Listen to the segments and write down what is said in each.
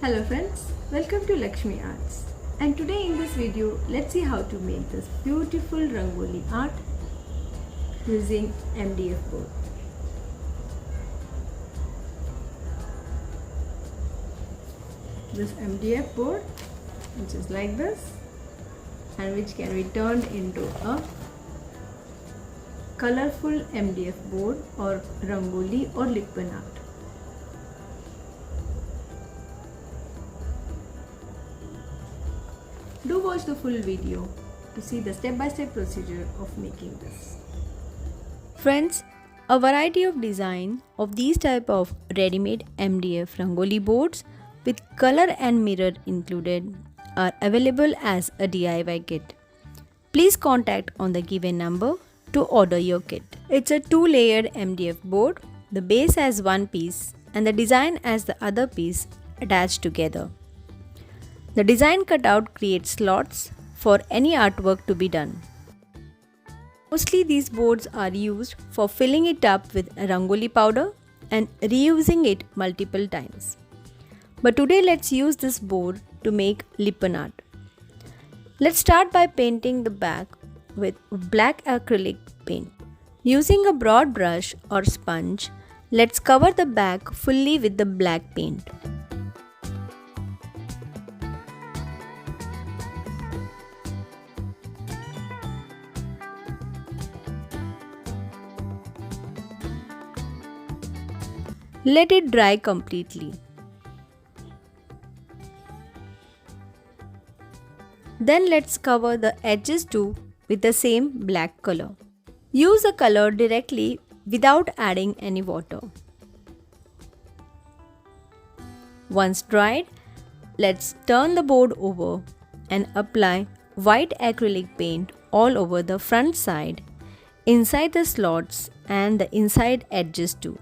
Hello friends, welcome to Lakshmi Arts, and today in this video let's see how to make this beautiful rangoli art using MDF board. This MDF board, which is like this and which can be turned into a colorful MDF board or rangoli or Lippan art. Do watch the full video to see the step-by-step procedure of making this. Friends, a variety of design of these type of ready-made MDF rangoli boards with color and mirror included are available as a DIY kit. Please contact on the given number to order your kit. It's a 2-layered MDF board. The base has one piece and the design has the other piece attached together. The design cutout creates slots for any artwork to be done. Mostly these boards are used for filling it up with rangoli powder and reusing it multiple times. But today let's use this board to make Lippan art. Let's start by painting the back with black acrylic paint. Using a broad brush or sponge, let's cover the back fully with the black paint. Let it dry completely. Then let's cover the edges too with the same black color. Use the color directly without adding any water. Once dried, let's turn the board over and apply white acrylic paint all over the front side, inside the slots and the inside edges too.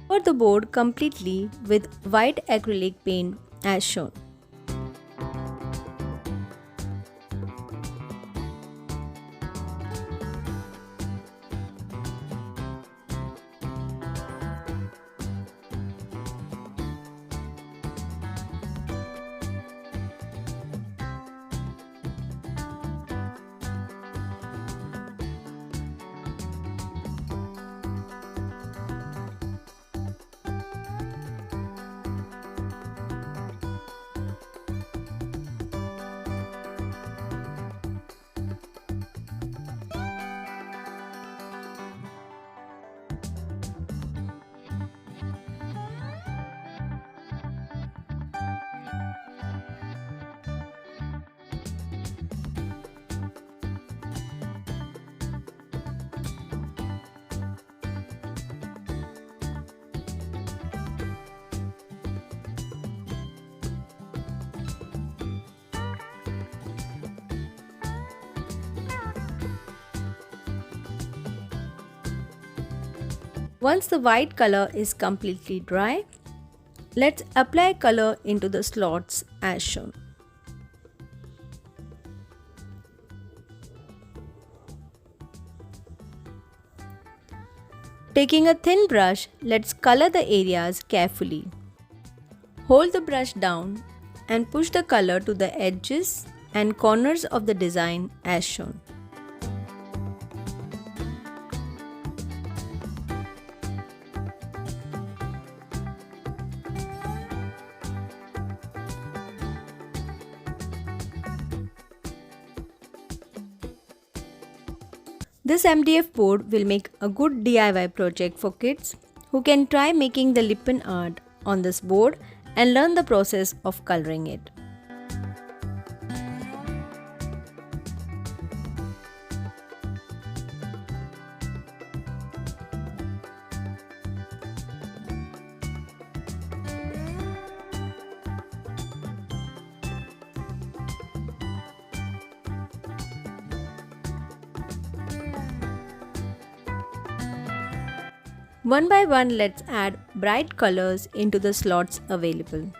Cover the board completely with white acrylic paint as shown. Once the white color is completely dry, let's apply color into the slots as shown. Taking a thin brush, let's color the areas carefully. Hold the brush down and push the color to the edges and corners of the design as shown. This MDF board will make a good DIY project for kids who can try making the Lippan art on this board and learn the process of coloring it. One by one, let's add bright colors into the slots available.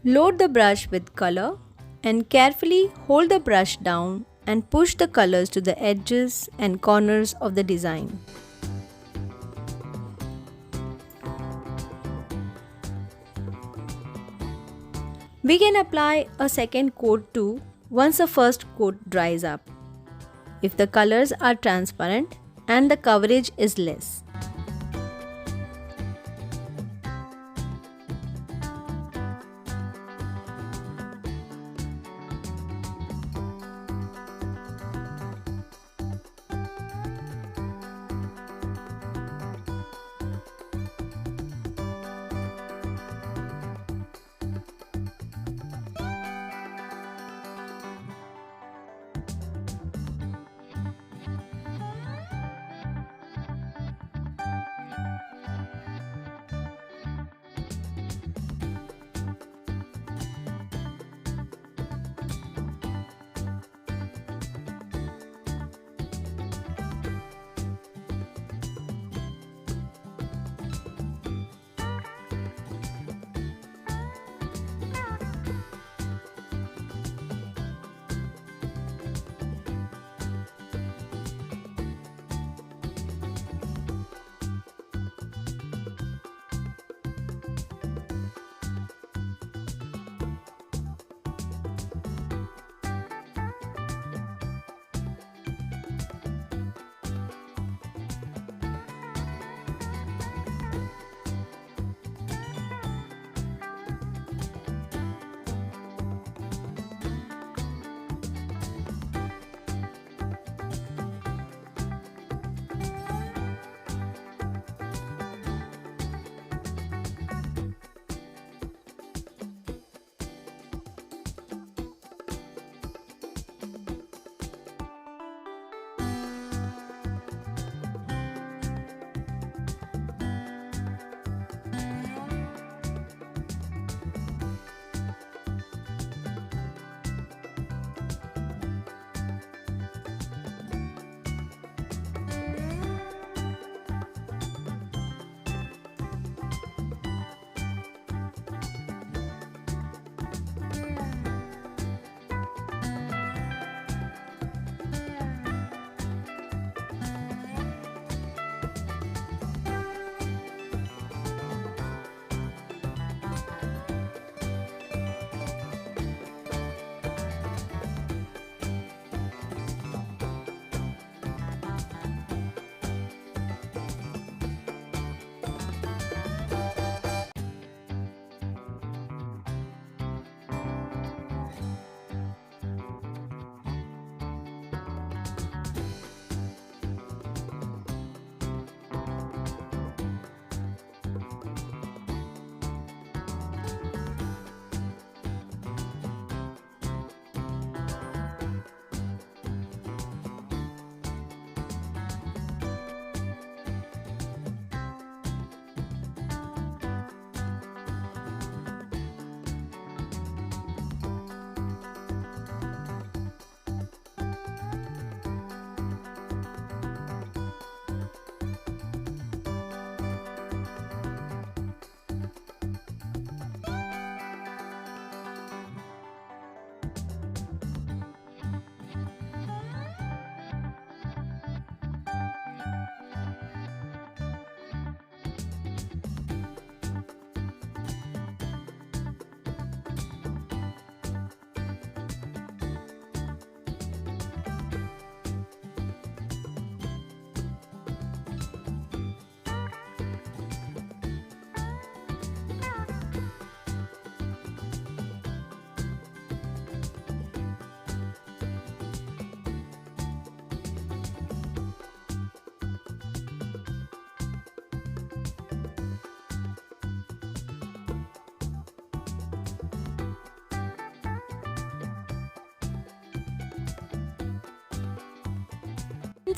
Load the brush with color and carefully hold the brush down and push the colors to the edges and corners of the design. We can apply a second coat too once the first coat dries up, if the colors are transparent and the coverage is less.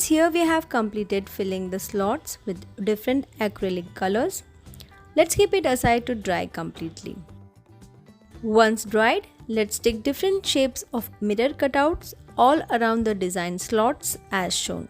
Here we have completed filling the slots with different acrylic colors. Let's keep it aside to dry completely. Once dried, let's take different shapes of mirror cutouts all around the design slots as shown.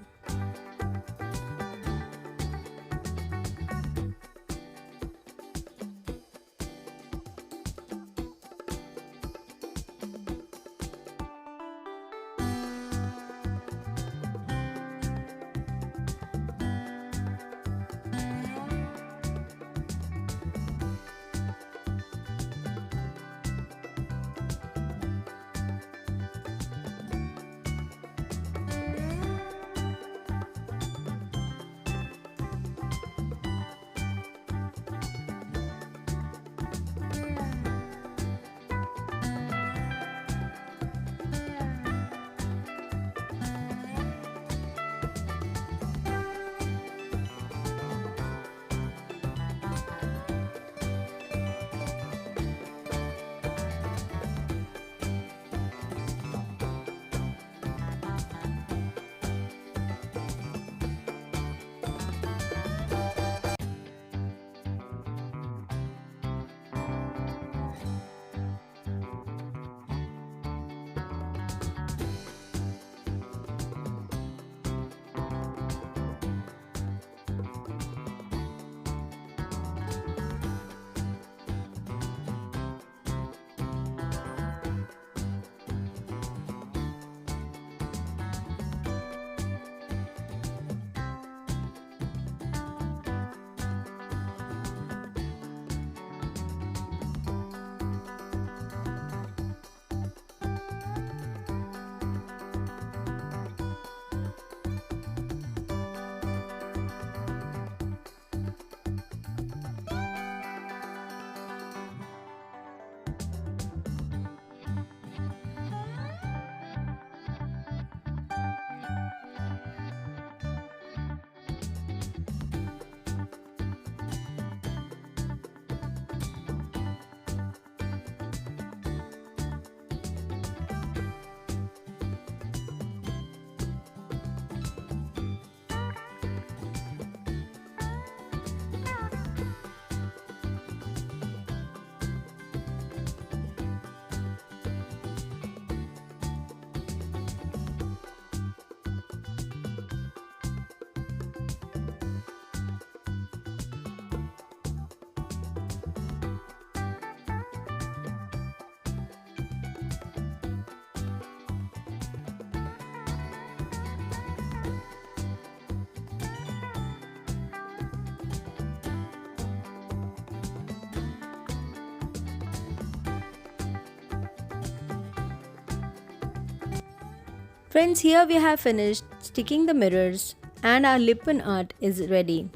Friends, here we have finished sticking the mirrors and our Lippan art is ready.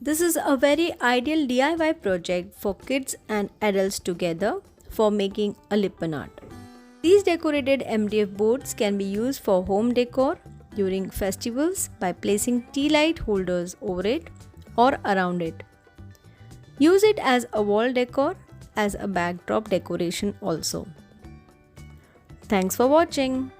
This is a very ideal DIY project for kids and adults together for making a Lippan art. These decorated MDF boards can be used for home decor during festivals by placing tea light holders over it or around it. Use it as a wall decor, as a backdrop decoration also. Thanks for watching.